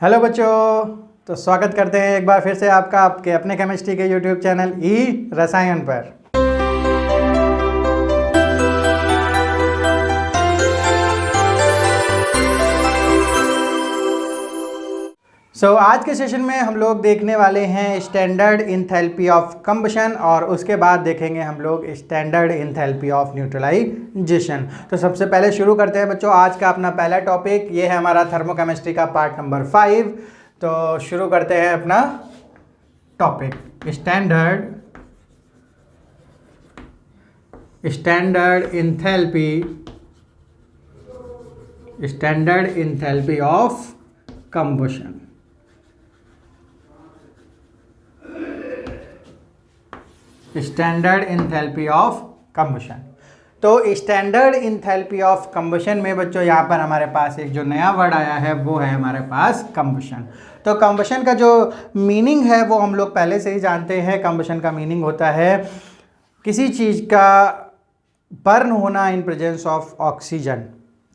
Hello बच्चों। तो स्वागत करते हैं एक बार फिर से आपका आपके अपने केमिस्ट्री के यूट्यूब चैनल ई रसायन पर। आज के सेशन में हम लोग देखने वाले हैं स्टैंडर्ड इंथैल्पी ऑफ कंबशन और उसके बाद देखेंगे हम लोग स्टैंडर्ड इंथैल्पी ऑफ न्यूट्रलाइजेशन। तो सबसे पहले शुरू करते हैं बच्चों, आज का अपना पहला टॉपिक ये है हमारा थर्मोकेमिस्ट्री का पार्ट नंबर 5। तो शुरू करते हैं अपना topic standard enthalpy of combustion. Standard enthalpy of combustion. तो स्टैंडर्ड इंथैल्पी ऑफ कंबशन में बच्चों यहाँ पर हमारे पास एक जो नया वर्ड आया है वो है हमारे पास कंबशन। तो कंबशन का जो मीनिंग है वो हम लोग पहले से ही जानते हैं। कंबशन का मीनिंग होता है किसी चीज़ का बर्न होना इन प्रेजेंस ऑफ ऑक्सीजन,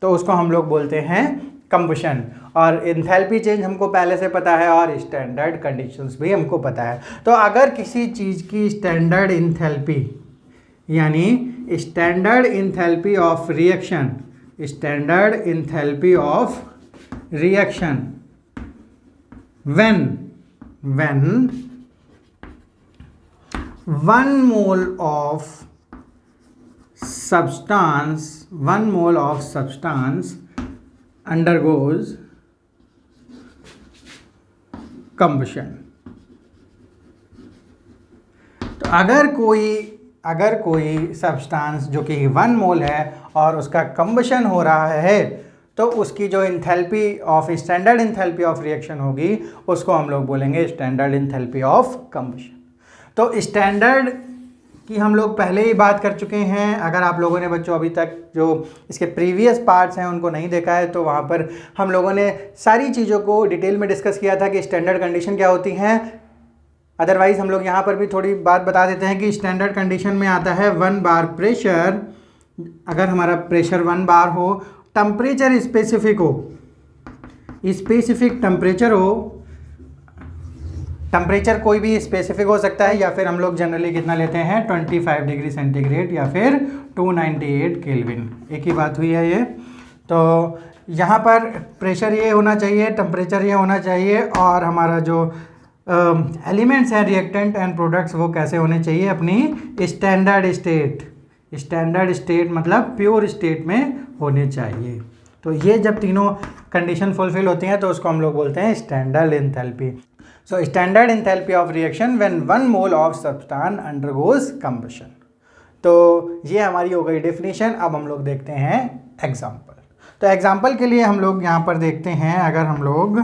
तो उसको हम लोग बोलते हैं कंबशन। और इंथैल्पी चेंज हमको पहले से पता है और स्टैंडर्ड कंडीशंस भी हमको पता है। तो अगर किसी चीज़ की स्टैंडर्ड इंथैल्पी यानी standard enthalpy of reaction when 1 mole of substance undergoes combustion। तो अगर कोई सब्सटेंस जो कि 1 मोल है और उसका कंबशन हो रहा है तो उसकी जो स्टैंडर्ड इंथैल्पी ऑफ रिएक्शन होगी उसको हम लोग बोलेंगे स्टैंडर्ड इंथैल्पी ऑफ कंबशन। तो स्टैंडर्ड की हम लोग पहले ही बात कर चुके हैं। अगर आप लोगों ने बच्चों अभी तक जो इसके प्रीवियस पार्ट्स हैं उनको नहीं देखा है तो वहाँ पर हम लोगों ने सारी चीज़ों को डिटेल में डिस्कस किया था कि स्टैंडर्ड कंडीशन क्या होती हैं। अदरवाइज़ हम लोग यहाँ पर भी थोड़ी बात बता देते हैं कि स्टैंडर्ड कंडीशन में आता है 1 बार प्रेशर। अगर हमारा प्रेशर 1 बार हो, टेम्परेचर स्पेसिफिक टेम्परेचर हो, टेम्परेचर कोई भी स्पेसिफिक हो सकता है या फिर हम लोग जनरली कितना लेते हैं 25 डिग्री सेंटीग्रेड या फिर 298 केल्विन, एक ही बात हुई है ये। तो यहाँ पर प्रेशर ये होना चाहिए, टेम्परेचर ये होना चाहिए और हमारा जो एलिमेंट्स हैं रिएक्टेंट एंड प्रोडक्ट्स वो कैसे होने चाहिए अपनी स्टैंडर्ड स्टेट मतलब प्योर स्टेट में होने चाहिए। तो ये जब तीनों कंडीशन फुलफिल होती हैं तो उसको हम लोग बोलते हैं standard enthalpy. So standard enthalpy of reaction when 1 mole of substance undergoes combustion. तो ये हमारी हो गई डेफिनेशन। अब हम लोग देखते हैं एग्जाम्पल। तो एग्जाम्पल के लिए हम लोग यहाँ पर देखते हैं, अगर हम लोग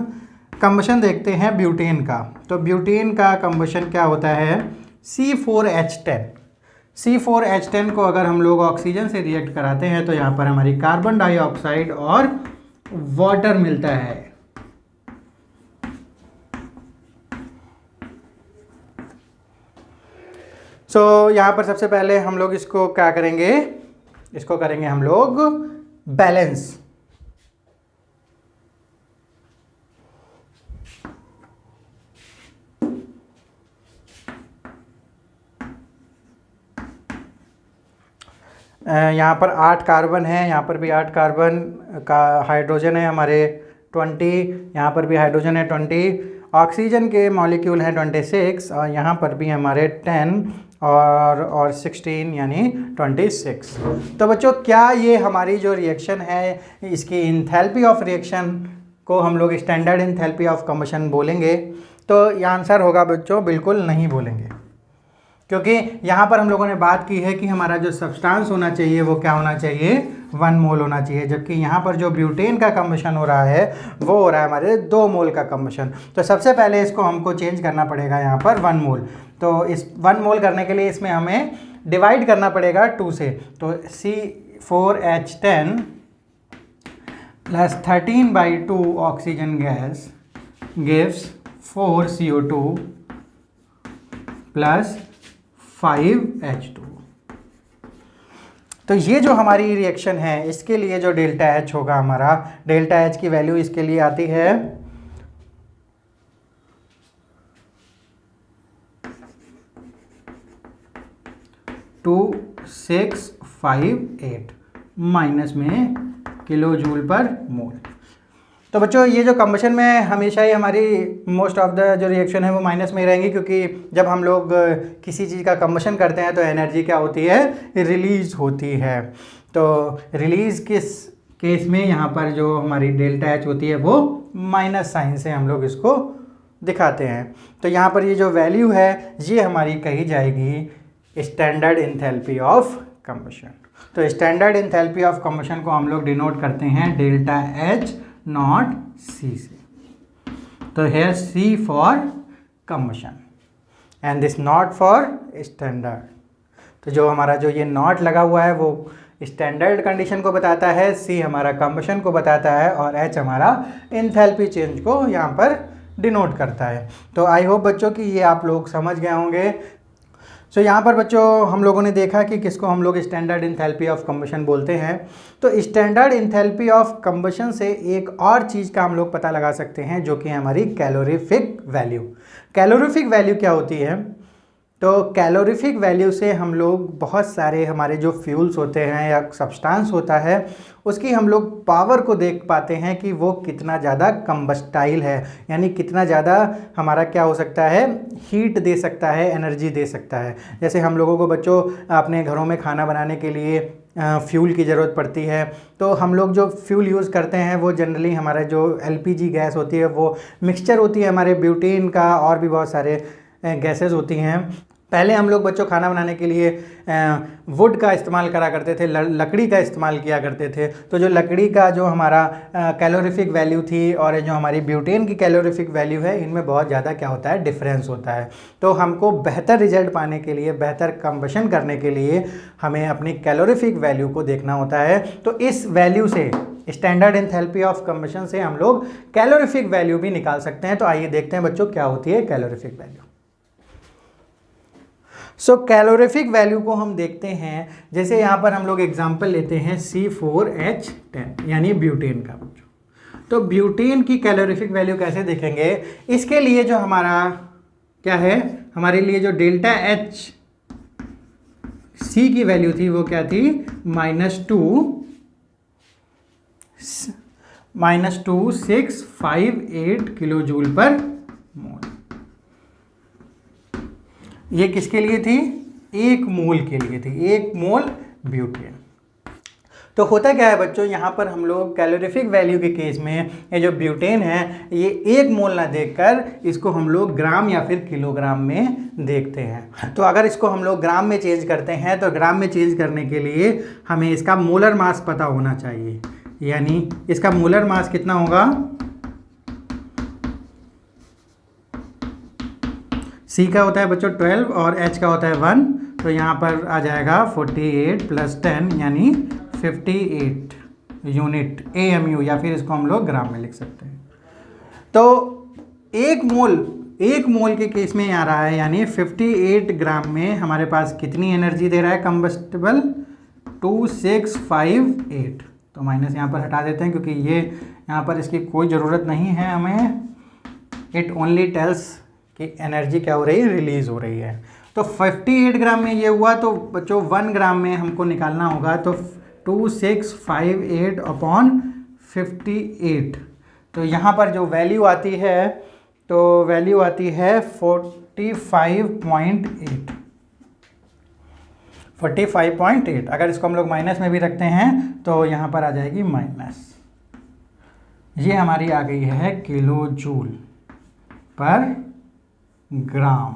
कंबशन देखते हैं ब्यूटेन का, तो ब्यूटेन का कंबशन क्या होता है C4H10। C4H10 को अगर हम लोग ऑक्सीजन से रिएक्ट कराते हैं तो यहाँ पर हमारी कार्बन डाइऑक्साइड और वाटर मिलता है। यहाँ पर सबसे पहले हम लोग इसको क्या करेंगे, इसको करेंगे हम लोग बैलेंस। यहाँ पर 8 कार्बन है, यहाँ पर भी 8 कार्बन का हाइड्रोजन है हमारे 20, यहाँ पर भी हाइड्रोजन है 20, ऑक्सीजन के मॉलिक्यूल हैं 26 और यहाँ पर भी हमारे 10 और 16 यानी 26। तो बच्चों क्या ये हमारी जो रिएक्शन है इसकी इंथैल्पी ऑफ रिएक्शन को हम लोग स्टैंडर्ड इंथैल्पी ऑफ कंबशन बोलेंगे? तो ये आंसर होगा बच्चों बिल्कुल नहीं बोलेंगे, क्योंकि यहाँ पर हम लोगों ने बात की है कि हमारा जो सब्सटेंस होना चाहिए वो क्या होना चाहिए 1 मोल होना चाहिए, जबकि यहाँ पर जो ब्यूटेन का कंबशन हो रहा है वो हो रहा है हमारे 2 मोल का कंबशन। तो सबसे पहले इसको हमको चेंज करना पड़ेगा यहाँ पर 1 मोल। तो इस 1 मोल करने के लिए इसमें हमें डिवाइड करना पड़ेगा 2 से। तो C4H10 plus 13/2 oxygen gas gives 4 CO2 plus 5H2। तो ये जो हमारी रिएक्शन है इसके लिए जो डेल्टा H होगा हमारा, डेल्टा H की वैल्यू इसके लिए आती है 2658 माइनस में किलो जूल पर मोल। तो बच्चों ये जो कंबशन में हमेशा ही हमारी मोस्ट ऑफ द जो रिएक्शन है वो माइनस में ही रहेंगी, क्योंकि जब हम लोग किसी चीज़ का कंबशन करते हैं तो एनर्जी क्या होती है, रिलीज होती है। तो रिलीज किस केस में यहाँ पर जो हमारी डेल्टा एच होती है वो माइनस साइन से हम लोग इसको दिखाते हैं। तो यहाँ पर ये जो वैल्यू है ये हमारी कही जाएगी स्टैंडर्ड एंथैल्पी ऑफ कंबशन। तो स्टैंडर्ड एंथैल्पी ऑफ कंबशन को हम लोग डिनोट करते हैं डेल्टा एच नॉट सी से। तो here C for combustion and this not for standard. तो जो हमारा जो ये नॉट लगा हुआ है वो स्टैंडर्ड कंडीशन को बताता है, सी हमारा कंबशन को बताता है और एच हमारा एंथैल्पी चेंज को यहाँ पर डिनोट करता है। तो आई होप बच्चों कि ये आप लोग समझ गए होंगे। सो यहाँ पर बच्चों हम लोगों ने देखा कि किसको हम लोग स्टैंडर्ड एंथैल्पी ऑफ कंबशन बोलते हैं। तो स्टैंडर्ड एंथैल्पी ऑफ कंबशन से एक और चीज़ का हम लोग पता लगा सकते हैं जो कि हमारी कैलोरीफिक वैल्यू। कैलोरीफिक वैल्यू क्या होती है? तो कैलोरीफिक वैल्यू से हम लोग बहुत सारे हमारे जो फ्यूल्स होते हैं या सब्सटेंस होता है उसकी हम लोग पावर को देख पाते हैं कि वो कितना ज़्यादा कंबस्टाइल है, यानी कितना ज़्यादा हमारा क्या हो सकता है, हीट दे सकता है, एनर्जी दे सकता है। जैसे हम लोगों को बच्चों अपने घरों में खाना बनाने के लिए फ्यूल की ज़रूरत पड़ती है, तो हम लोग जो फ्यूल यूज़ करते हैं वो जनरली हमारा जो एलपीजी गैस होती है वो मिक्सचर होती है हमारे ब्यूटेन का और भी बहुत सारे गैसेस होती हैं। पहले हम लोग बच्चों खाना बनाने के लिए वुड का इस्तेमाल करा करते थे, लकड़ी का इस्तेमाल किया करते थे। तो जो लकड़ी का जो हमारा कैलोरीफिक वैल्यू थी और जो हमारी ब्यूटेन की कैलोरीफिक वैल्यू है, इनमें बहुत ज़्यादा क्या होता है, डिफरेंस होता है। तो हमको बेहतर रिजल्ट पाने के लिए, बेहतर कंबशन करने के लिए हमें अपनी कैलोरीफिक वैल्यू को देखना होता है। तो इस वैल्यू से, स्टैंडर्ड एंथैल्पी ऑफ कंबशन से हम लोग कैलोरीफिक वैल्यू भी निकाल सकते हैं। तो आइए देखते हैं बच्चों क्या होती है कैलोरीफिक वैल्यू। सो कैलोरीफिक वैल्यू को हम देखते हैं, जैसे यहाँ पर हम लोग एग्जांपल लेते हैं C4H10 यानी ब्यूटेन का। तो ब्यूटेन की कैलोरीफिक वैल्यू कैसे देखेंगे? इसके लिए जो हमारा क्या है, हमारे लिए जो डेल्टा एच सी की वैल्यू थी वो क्या थी, -2658 किलो जूल पर मोल। ये किसके लिए थी? एक मोल के लिए थी, एक मोल ब्यूटेन। तो होता क्या है बच्चों, यहाँ पर हम लोग कैलोरीफिक वैल्यू के केस में ये जो ब्यूटेन है ये एक मोल ना देखकर इसको हम लोग ग्राम या फिर किलोग्राम में देखते हैं। तो अगर इसको हम लोग ग्राम में चेंज करते हैं तो ग्राम में चेंज करने के लिए हमें इसका मोलर मास पता होना चाहिए, यानी इसका मोलर मास कितना होगा, C का होता है बच्चों 12 और H का होता है 1। तो यहाँ पर आ जाएगा 48 + 10 यानी 58 यूनिट AMU, या फिर इसको हम लोग ग्राम में लिख सकते हैं। तो एक मोल के केस में आ रहा है, यानी 58 ग्राम में हमारे पास कितनी एनर्जी दे रहा है कंबस्टेबल, 2658। तो माइनस यहाँ पर हटा देते हैं क्योंकि ये यहाँ पर इसकी कोई ज़रूरत नहीं है हमें। इट ओनली टेल्स कि एनर्जी क्या हो रही है, रिलीज हो रही है। तो 58 ग्राम में ये हुआ, तो बच्चों 1 ग्राम में हमको निकालना होगा। तो 2658/58। तो यहाँ पर जो वैल्यू आती है, तो वैल्यू आती है 45.8। 45.8 अगर इसको हम लोग माइनस में भी रखते हैं तो यहाँ पर आ जाएगी माइनस। ये हमारी आ गई है किलो जूल पर ग्राम,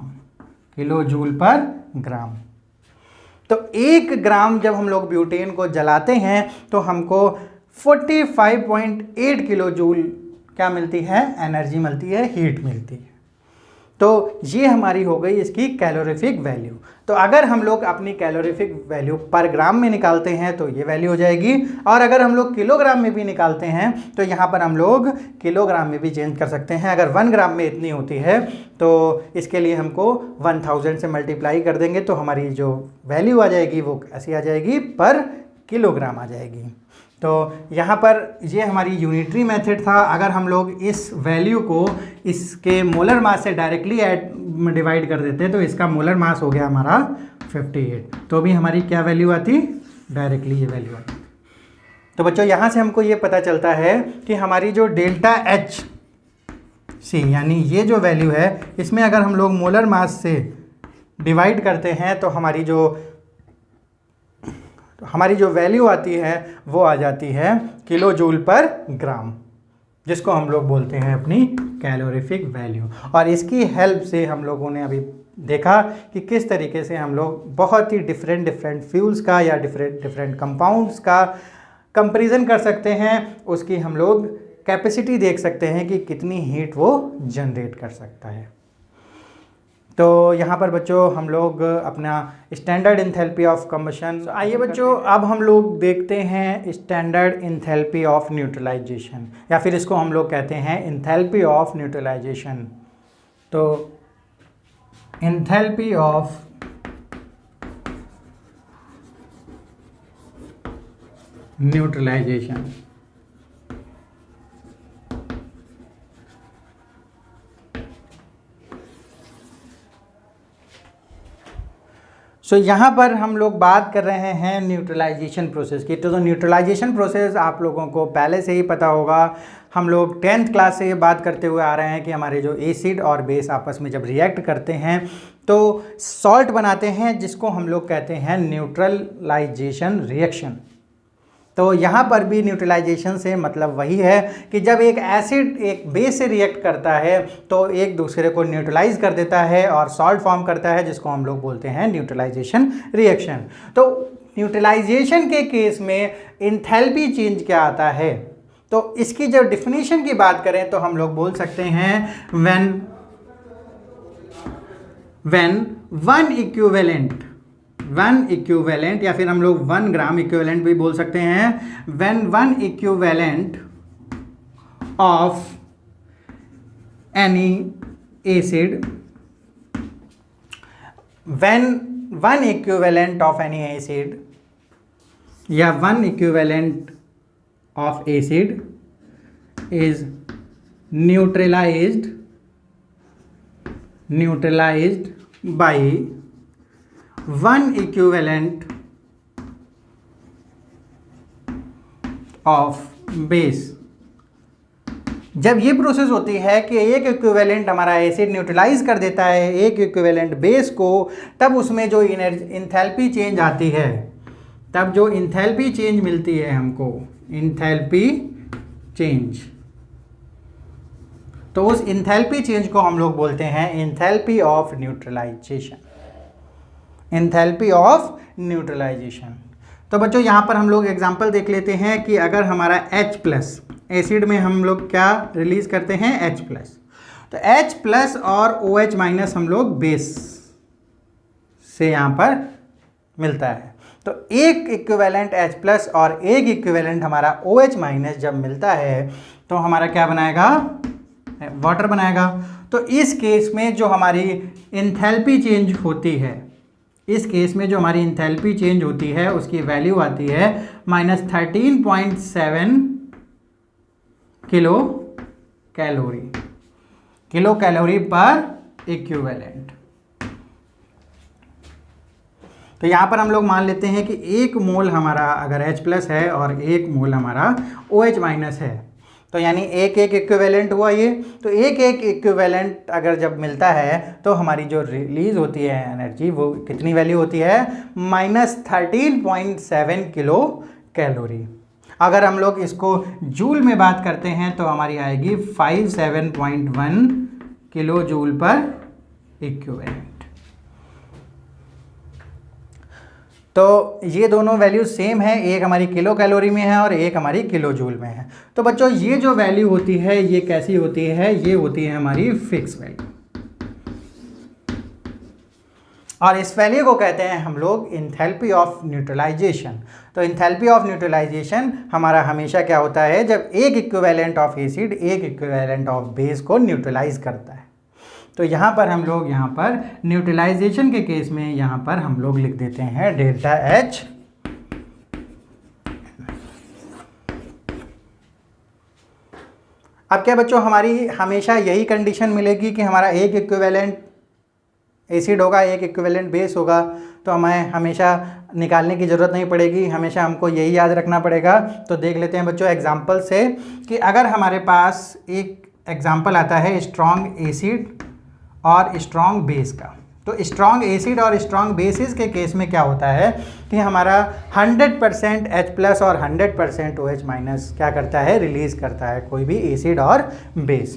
किलो जूल पर ग्राम। तो 1 ग्राम जब हम लोग ब्यूटेन को जलाते हैं तो हमको 45.8 किलो जूल क्या मिलती है, एनर्जी मिलती है, हीट मिलती है। तो ये हमारी हो गई इसकी कैलोरीफिक वैल्यू। तो अगर हम लोग अपनी कैलोरीफिक वैल्यू पर ग्राम में निकालते हैं तो ये वैल्यू हो जाएगी, और अगर हम लोग किलोग्राम में भी निकालते हैं तो यहाँ पर हम लोग किलोग्राम में भी चेंज कर सकते हैं। अगर 1 ग्राम में इतनी होती है तो इसके लिए हमको 1000 से मल्टीप्लाई कर देंगे तो हमारी जो वैल्यू आ जाएगी वो ऐसी आ जाएगी, पर किलोग्राम आ जाएगी। तो यहाँ पर ये हमारी यूनिटरी मेथड था। अगर हम लोग इस वैल्यू को इसके मोलर मास से डायरेक्टली डिवाइड कर देते तो इसका मोलर मास हो गया हमारा 58, तो भी हमारी क्या वैल्यू आती, डायरेक्टली ये वैल्यू आती। तो बच्चों यहाँ से हमको ये पता चलता है कि हमारी जो डेल्टा एच सी यानी ये जो वैल्यू है, इसमें अगर हम लोग मोलर मास से डिवाइड करते हैं तो हमारी जो वैल्यू आती है वो आ जाती है किलो जूल पर ग्राम, जिसको हम लोग बोलते हैं अपनी कैलोरीफिक वैल्यू। और इसकी हेल्प से हम लोगों ने अभी देखा कि किस तरीके से हम लोग बहुत ही डिफरेंट फ्यूल्स का या डिफरेंट कंपाउंड्स का कंपैरिजन कर सकते हैं, उसकी हम लोग कैपेसिटी देख सकते हैं कि कितनी हीट वो जनरेट कर सकता है। तो यहाँ पर बच्चों हम लोग अपना स्टैंडर्ड इंथैल्पी ऑफ कंबशन, आइए बच्चों अब हम लोग देखते हैं स्टैंडर्ड इंथैल्पी ऑफ न्यूट्रलाइजेशन, या फिर इसको हम लोग कहते हैं इंथैल्पी ऑफ न्यूट्रलाइजेशन। तो इंथैल्पी ऑफ न्यूट्रलाइजेशन, सो यहाँ पर हम लोग बात कर रहे हैं न्यूट्रलाइजेशन प्रोसेस की। तो न्यूट्रलाइजेशन प्रोसेस आप लोगों को पहले से ही पता होगा, हम लोग 10th क्लास से ये बात करते हुए आ रहे हैं कि हमारे जो एसिड और बेस आपस में जब रिएक्ट करते हैं तो सॉल्ट बनाते हैं, जिसको हम लोग कहते हैं न्यूट्रलाइजेशन रिएक्शन। तो यहाँ पर भी न्यूट्रलाइजेशन से मतलब वही है कि जब एक एसिड एक बेस से रिएक्ट करता है तो एक दूसरे को न्यूट्रलाइज कर देता है और सॉल्ट फॉर्म करता है, जिसको हम लोग बोलते हैं न्यूट्रलाइजेशन रिएक्शन। तो न्यूट्रलाइजेशन के केस में इंथैल्पी चेंज क्या आता है, तो इसकी जब डिफिनीशन की बात करें तो हम लोग बोल सकते हैं व्हेन वन इक्विवेलेंट या फिर हम लोग 1 ग्राम इक्विवेलेंट भी बोल सकते हैं, when 1 equivalent of any acid, when 1 equivalent of any acid या 1 equivalent of acid is neutralised by 1 equivalent of base. जब ये प्रोसेस होती है कि एक इक्विवेलेंट हमारा एसिड न्यूट्रलाइज कर देता है एक इक्विवेलेंट बेस को, तब उसमें जो इंथैल्पी चेंज आती है, तब जो इंथैल्पी चेंज मिलती है हमको, इंथैल्पी चेंज, तो उस इंथैल्पी चेंज को हम लोग बोलते हैं enthalpy of neutralisation, enthalpy of neutralisation. तो बच्चों यहाँ पर हम लोग एग्जांपल देख लेते हैं कि अगर हमारा H+ एसिड में हम लोग क्या रिलीज करते हैं, H+, तो H+ और OH- हम लोग बेस से यहाँ पर मिलता है। तो एक इक्विवेलेंट H+ और एक इक्विवेलेंट हमारा OH- जब मिलता है तो हमारा क्या बनाएगा, वाटर बनाएगा। तो इस केस में जो हमारी इंथैल्पी चेंज होती है, इस केस में जो हमारी इंथैल्पी चेंज होती है उसकी वैल्यू आती है -13.7 किलो कैलोरी पर इक्विवेलेंट। तो यहाँ पर हम लोग मान लेते हैं कि 1 मोल हमारा अगर H+ है और 1 मोल हमारा OH- है, तो यानी एक इक्विवेलेंट हुआ ये। तो एक इक्विवेलेंट अगर जब मिलता है तो हमारी जो रिलीज होती है एनर्जी, वो कितनी वैल्यू होती है, -13.7 किलो कैलोरी। अगर हम लोग इसको जूल में बात करते हैं तो हमारी आएगी 57.1 किलो जूल पर इक्विवेलेंट। तो ये दोनों वैल्यू सेम है, एक हमारी किलो कैलोरी में है और एक हमारी किलो जूल में है। तो बच्चों ये जो वैल्यू होती है ये कैसी होती है, ये होती है हमारी फिक्स वैल्यू, और इस वैल्यू को कहते हैं हम लोग इंथैल्पी ऑफ न्यूट्रलाइजेशन। तो इंथैल्पी ऑफ न्यूट्रलाइजेशन हमारा हमेशा क्या होता है, जब एक इक्विवेलेंट ऑफ एसिड एक इक्विवेलेंट ऑफ बेस को न्यूट्रलाइज करता है। तो यहाँ पर हम लोग यहाँ पर न्यूट्रलाइजेशन के केस में यहाँ पर हम लोग लिख देते हैं डेल्टा H अब क्या बच्चों, हमारी हमेशा यही कंडीशन मिलेगी कि हमारा एक इक्विवेलेंट एसिड होगा, एक इक्विवेलेंट बेस होगा, तो हमें हमेशा निकालने की ज़रूरत नहीं पड़ेगी, हमेशा हमको यही याद रखना पड़ेगा। तो देख लेते हैं बच्चों एग्जांपल से कि अगर हमारे पास एक एग्जांपल आता है स्ट्रॉन्ग एसिड और स्ट्रॉन्ग बेस का, तो स्ट्रॉन्ग एसिड और स्ट्रॉन्ग बेसिस के केस में क्या होता है कि हमारा 100% H+ और 100% OH- क्या करता है, रिलीज़ करता है कोई भी एसिड और बेस।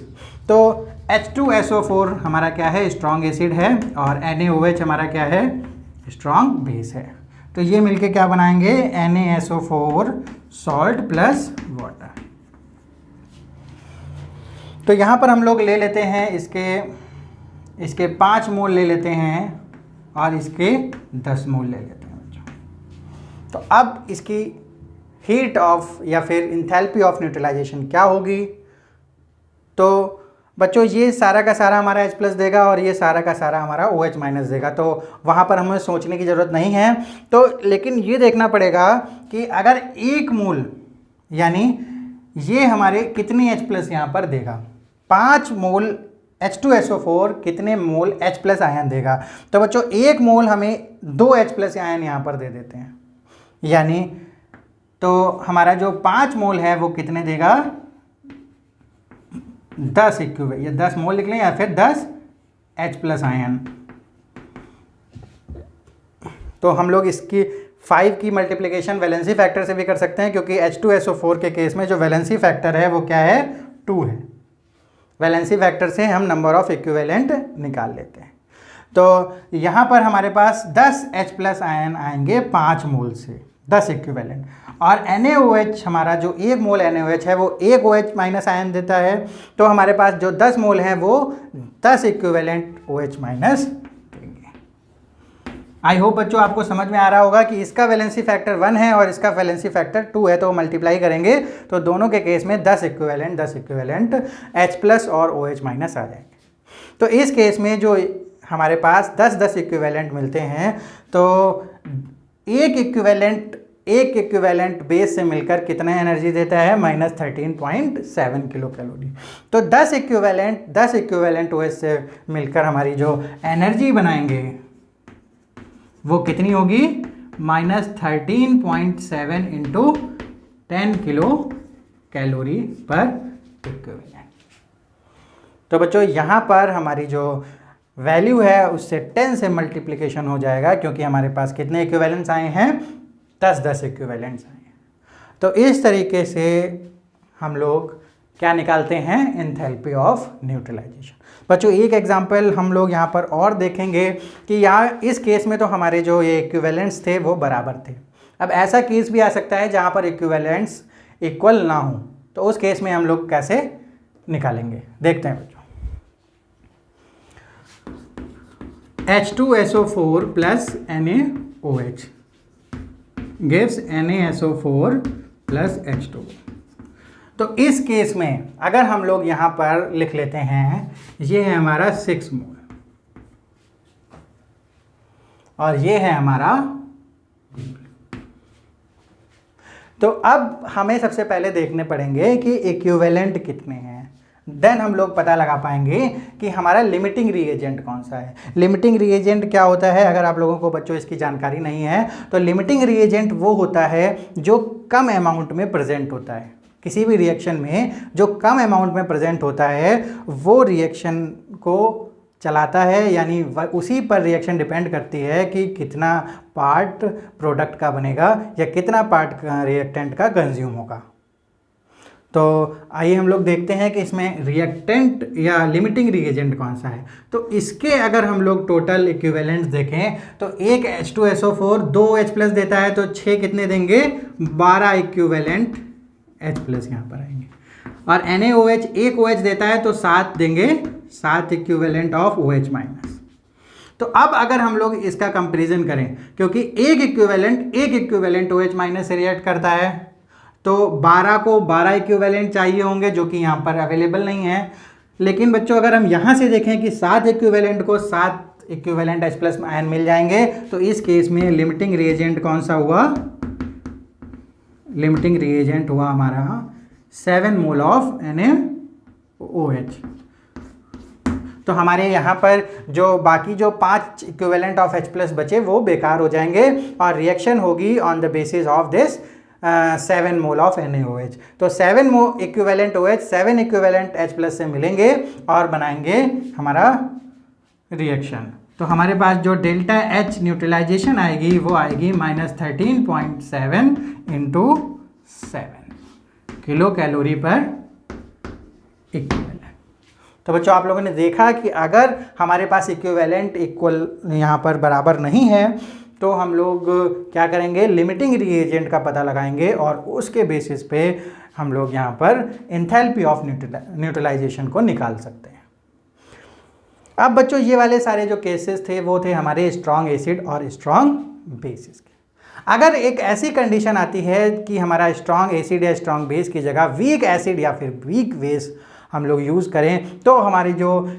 तो H2SO4 हमारा क्या है, स्ट्रॉन्ग एसिड है, और NaOH हमारा क्या है, स्ट्रॉन्ग बेस है। तो ये मिलके क्या बनाएंगे, NaSO4 सॉल्ट प्लस वाटर। तो यहाँ पर हम लोग ले लेते हैं इसके 5 मोल ले लेते हैं और इसके 10 मोल ले लेते हैं बच्चों। तो अब इसकी हीट ऑफ या फिर इंथैल्पी ऑफ न्यूट्रलाइजेशन क्या होगी। तो बच्चों ये सारा का सारा हमारा H+ देगा और ये सारा का सारा हमारा OH- देगा, तो वहाँ पर हमें सोचने की ज़रूरत नहीं है। तो लेकिन ये देखना पड़ेगा कि अगर 1 मोल यानी ये हमारे कितनी H+ यहाँ पर देगा, 5 मोल H2SO4 कितने मोल H+ आयन देगा। तो बच्चों 1 मोल हमें 2 H+ आयन यहाँ पर दे देते हैं, यानी तो हमारा जो 5 मोल है वो कितने देगा, 10 इक्विवेलेंट, या 10 मोल लिख लें या फिर 10 H+ आयन। तो हम लोग इसकी 5 की मल्टीप्लिकेशन वैलेंसी फैक्टर से भी कर सकते हैं, क्योंकि H2SO4 के केस में जो वैलेंसी फैक्टर है वो क्या है, 2 है। वैलेंसी फैक्टर से हम नंबर ऑफ इक्विवेलेंट निकाल लेते हैं। तो यहाँ पर हमारे पास 10 H+ आयन आएंगे 5 मोल से, 10 इक्विवेलेंट, और NaOH हमारा जो 1 मोल NaOH है वो 1 OH- आयन देता है। तो हमारे पास जो 10 मोल हैं वो 10 इक्विवेलेंट OH- देंगे। आई होप बच्चों आपको समझ में आ रहा होगा कि इसका वैलेंसी फैक्टर 1 है और इसका वैलेंसी फैक्टर 2 है, तो मल्टीप्लाई करेंगे तो दोनों के केस में 10 इक्विवेलेंट H+ और OH- आ जाएंगे। तो इस केस में जो हमारे पास 10-10 इक्विवेलेंट मिलते हैं, तो एक इक्विवेलेंट बेस से मिलकर कितना एनर्जी देता है, -13.7 किलो कैलोरी। तो 10 इक्विवेलेंट OH से मिलकर हमारी जो एनर्जी बनाएंगे वो कितनी होगी, -13.7 इंटू 10 किलो कैलोरी पर इक्विवेलेंट। तो बच्चों यहाँ पर हमारी जो वैल्यू है उससे 10 से मल्टीप्लिकेशन हो जाएगा, क्योंकि हमारे पास कितने इक्विवेलेंट्स आए हैं, 10-10 इक्विवेलेंट्स आए हैं। तो इस तरीके से हम लोग क्या निकालते हैं, एंथैल्पी ऑफ न्यूट्रलाइजेशन। बच्चों एक एग्जांपल हम लोग यहाँ पर और देखेंगे कि यहाँ इस केस में तो हमारे जो ये इक्विवेलेंट्स थे वो बराबर थे। अब ऐसा केस भी आ सकता है जहाँ पर इक्विवेलेंट्स इक्वल ना हो, तो उस केस में हम लोग कैसे निकालेंगे, देखते हैं बच्चों। H2SO4 plus NaOH gives NaSO4 plus H2। तो इस केस में अगर हम लोग यहाँ पर लिख लेते हैं, ये है हमारा 6 मोल और ये है हमारा, तो अब हमें सबसे पहले देखने पड़ेंगे कि इक्विवेलेंट कितने हैं, देन हम लोग पता लगा पाएंगे कि हमारा लिमिटिंग रिएजेंट कौन सा है। लिमिटिंग रिएजेंट क्या होता है, अगर आप लोगों को बच्चों इसकी जानकारी नहीं है, तो लिमिटिंग रिएजेंट वो होता है जो कम अमाउंट में प्रेजेंट होता है। किसी भी रिएक्शन में जो कम अमाउंट में प्रेजेंट होता है वो रिएक्शन को चलाता है, यानी उसी पर रिएक्शन डिपेंड करती है कि कितना पार्ट प्रोडक्ट का बनेगा या कितना पार्ट रिएक्टेंट का कंज्यूम होगा। तो आइए हम लोग देखते हैं कि इसमें रिएक्टेंट या लिमिटिंग रिएजेंट कौन सा है। तो इसके अगर हम लोग टोटल इक्विवेलेंट्स देखें तो एक H2SO4 2 H+ देता है, तो 6 कितने देंगे, 12 इक्विवेलेंट H+ यहाँ पर आएंगे, और NaOH 1 OH देता है तो 7 देंगे, 7 इक्विवेलेंट ऑफ OH-। तो अब अगर हम लोग इसका कंपैरिजन करें, क्योंकि एक इक्विवेलेंट OH- से रिएक्ट करता है, तो 12 को 12 इक्विवेलेंट चाहिए होंगे जो कि यहाँ पर अवेलेबल नहीं है। लेकिन बच्चों अगर हम यहाँ से देखें कि 7 इक्विवेलेंट को 7 इक्विवेलेंट H+ आयन मिल जाएंगे, तो इस केस में लिमिटिंग रिएजेंट कौन सा हुआ, लिमिटिंग रिएजेंट हुआ हमारा 7 मोल ऑफ Na OH। तो हमारे यहाँ पर जो बाकी जो 5 इक्विवेलेंट ऑफ H+ बचे वो बेकार हो जाएंगे और रिएक्शन होगी on the basis of this 7 mole of NaOH। तो 7 इक्विवेलेंट OH 7 इक्विवेलेंट H+ से मिलेंगे और बनाएंगे हमारा रिएक्शन। तो हमारे पास जो डेल्टा H न्यूट्रलाइजेशन आएगी वो आएगी -13.7 इंटू 7 किलो कैलोरी पर इक्विवेलेंट। तो बच्चों आप लोगों ने देखा कि अगर हमारे पास इक्विवेलेंट इक्वल यहाँ पर बराबर नहीं है तो हम लोग क्या करेंगे, लिमिटिंग रिएजेंट का पता लगाएंगे और उसके बेसिस पे हम लोग यहाँ पर एंथैल्पी ऑफ न्यूट्रलाइजेशन को निकाल सकते हैं। अब बच्चों ये वाले सारे जो केसेस थे वो थे हमारे स्ट्रॉन्ग एसिड और स्ट्रॉन्ग बेसिस के। अगर एक ऐसी कंडीशन आती है कि हमारा स्ट्रॉन्ग एसिड या स्ट्रॉन्ग बेस की जगह वीक एसिड या फिर वीक बेस हम लोग यूज़ करें तो हमारी जो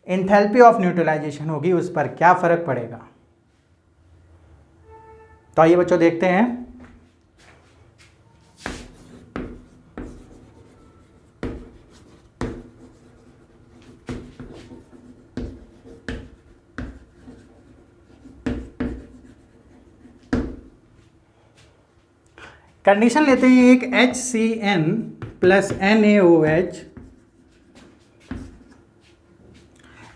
एंथैल्पी ऑफ न्यूट्रलाइजेशन होगी उस पर क्या फ़र्क पड़ेगा। तो आइए बच्चों देखते हैं। कंडीशन लेते हैं एक HCN प्लस NaOH।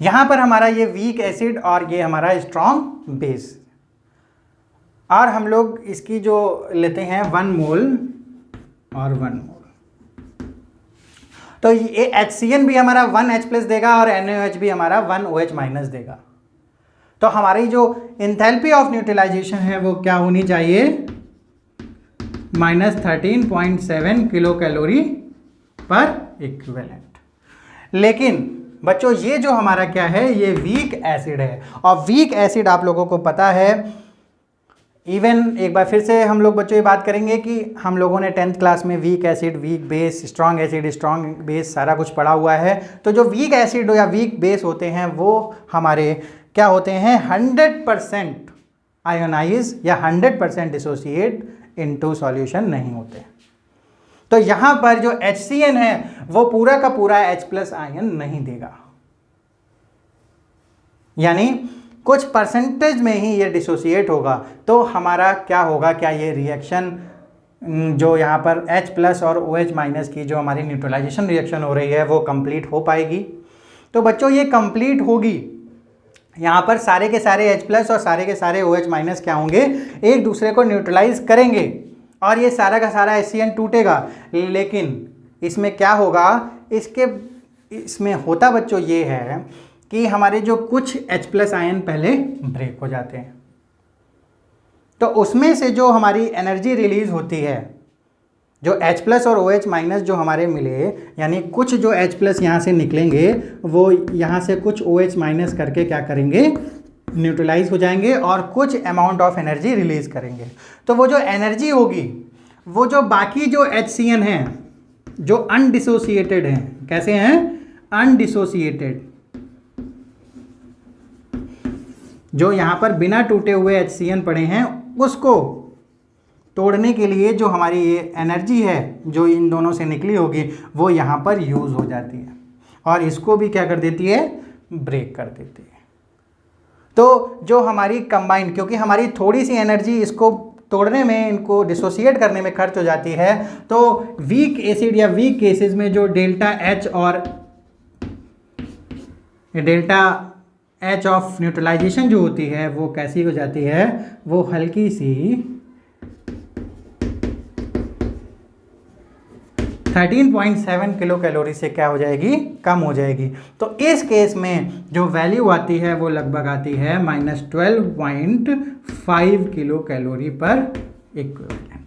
यहां पर हमारा ये वीक एसिड और ये हमारा स्ट्रॉन्ग बेस, और हम लोग इसकी जो लेते हैं 1 मोल और 1 मोल। तो ये HCN भी हमारा 1H+ देगा और NaOH भी हमारा 1OH- देगा। तो हमारी जो एंथैल्पी ऑफ न्यूट्रलाइजेशन है वो क्या होनी चाहिए, -13.7 किलो कैलोरी पर इक्विवेलेंट। लेकिन बच्चों ये जो हमारा क्या है, ये वीक एसिड है और वीक एसिड आप लोगों को पता है। इवन एक बार फिर से हम लोग बच्चों ये बात करेंगे कि हम लोगों ने 10th क्लास में weak acid, weak base, strong acid, strong base सारा कुछ पढ़ा हुआ है। तो जो वीक एसिड या वीक बेस होते हैं वो हमारे क्या होते हैं, 100% आयोनाइज या 100% डिसोसिएट इनटू सॉल्यूशन नहीं होते। तो यहां पर जो HCN है वो पूरा का पूरा H+ आयन नहीं देगा, यानी कुछ परसेंटेज में ही ये डिसोसिएट होगा। तो हमारा क्या होगा, क्या ये रिएक्शन जो यहाँ पर H+ और OH- की जो हमारी न्यूट्रलाइजेशन रिएक्शन हो रही है वो कंप्लीट हो पाएगी। तो बच्चों ये कंप्लीट होगी, यहाँ पर सारे के सारे H+ और सारे के सारे OH- क्या होंगे, एक दूसरे को न्यूट्रलाइज करेंगे और ये सारा का सारा HCN टूटेगा। लेकिन इसमें क्या होगा, इसमें होता बच्चों ये है कि हमारे जो कुछ H+ आयन पहले ब्रेक हो जाते हैं, तो उसमें से जो हमारी एनर्जी रिलीज होती है, जो H+ और OH- जो हमारे मिले, यानी कुछ जो H+ यहाँ से निकलेंगे वो यहाँ से कुछ OH- करके क्या करेंगे, न्यूट्रलाइज हो जाएंगे और कुछ अमाउंट ऑफ एनर्जी रिलीज करेंगे। तो वो जो एनर्जी होगी वो जो बाकी जो HCN हैं जो अनडिसोसिएटेड हैं, कैसे हैं, अनडिसोसिएटेड, जो यहाँ पर बिना टूटे हुए HCN पड़े हैं, उसको तोड़ने के लिए जो हमारी ये एनर्जी है जो इन दोनों से निकली होगी वो यहाँ पर यूज़ हो जाती है और इसको भी क्या कर देती है, ब्रेक कर देती है। तो जो हमारी कंबाइंड, क्योंकि हमारी थोड़ी सी एनर्जी इसको तोड़ने में, इनको डिसोसिएट करने में खर्च हो जाती है, तो वीक एसिड या वीक केसेस में जो डेल्टा H और डेल्टा H ऑफ न्यूट्रलाइजेशन जो होती है वो कैसी हो जाती है, वो हल्की सी 13.7 किलो कैलोरी से क्या हो जाएगी, कम हो जाएगी। तो इस केस में जो वैल्यू आती है वो लगभग आती है -12.5 किलो कैलोरी पर इक्विवेलेंट।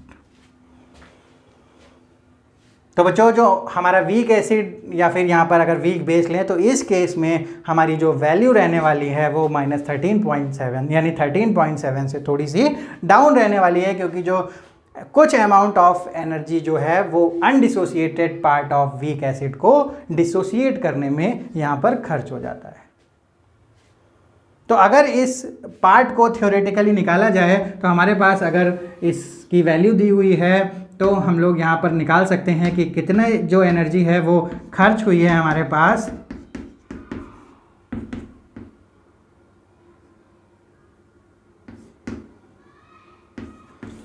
तो बच्चों जो हमारा वीक एसिड या फिर यहाँ पर अगर वीक बेस लें तो इस केस में हमारी जो वैल्यू रहने वाली है वो -13.7, यानी 13.7 से थोड़ी सी डाउन रहने वाली है, क्योंकि जो कुछ अमाउंट ऑफ एनर्जी जो है वो undissociated part of weak acid को डिसोसिएट करने में यहाँ पर खर्च हो जाता है। तो अगर इस पार्ट को थ्योरेटिकली निकाला जाए तो हमारे पास अगर इसकी वैल्यू दी हुई है तो हम लोग यहाँ पर निकाल सकते हैं कि कितने जो एनर्जी है वो खर्च हुई है हमारे पास।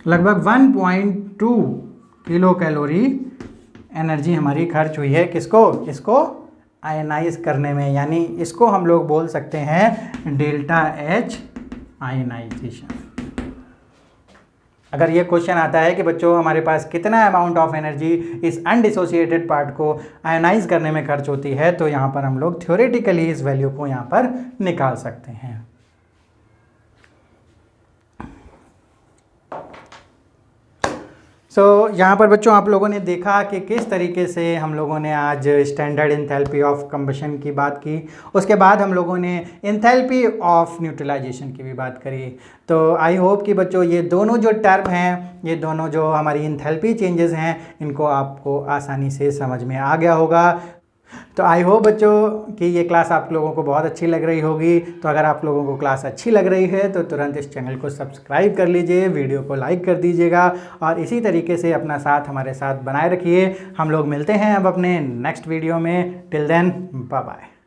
लगभग 1.2 किलो कैलोरी एनर्जी हमारी खर्च हुई है किसको, इसको आयनाइज करने में, यानी इसको हम लोग बोल सकते हैं डेल्टा एच आयनाइजेशन। अगर ये क्वेश्चन आता है कि बच्चों हमारे पास कितना अमाउंट ऑफ एनर्जी इस अनडिसोसिएटेड पार्ट को आयनाइज करने में खर्च होती है, तो यहाँ पर हम लोग थ्योरेटिकली इस वैल्यू को यहाँ पर निकाल सकते हैं। यहाँ पर बच्चों आप लोगों ने देखा कि किस तरीके से हम लोगों ने आज स्टैंडर्ड एंथैल्पी ऑफ कंबशन की बात की, उसके बाद हम लोगों ने एंथैल्पी ऑफ न्यूट्रलाइजेशन की भी बात करी। तो आई होप कि बच्चों ये दोनों जो टर्म हैं, ये दोनों जो हमारी एंथैल्पी चेंजेस हैं, इनको आपको आसानी से समझ में आ गया होगा। तो आई होप बच्चों कि ये क्लास आप लोगों को बहुत अच्छी लग रही होगी। तो अगर आप लोगों को क्लास अच्छी लग रही है तो तुरंत इस चैनल को सब्सक्राइब कर लीजिए, वीडियो को लाइक कर दीजिएगा और इसी तरीके से अपना साथ हमारे साथ बनाए रखिए। हम लोग मिलते हैं अब अपने नेक्स्ट वीडियो में। Till then bye bye.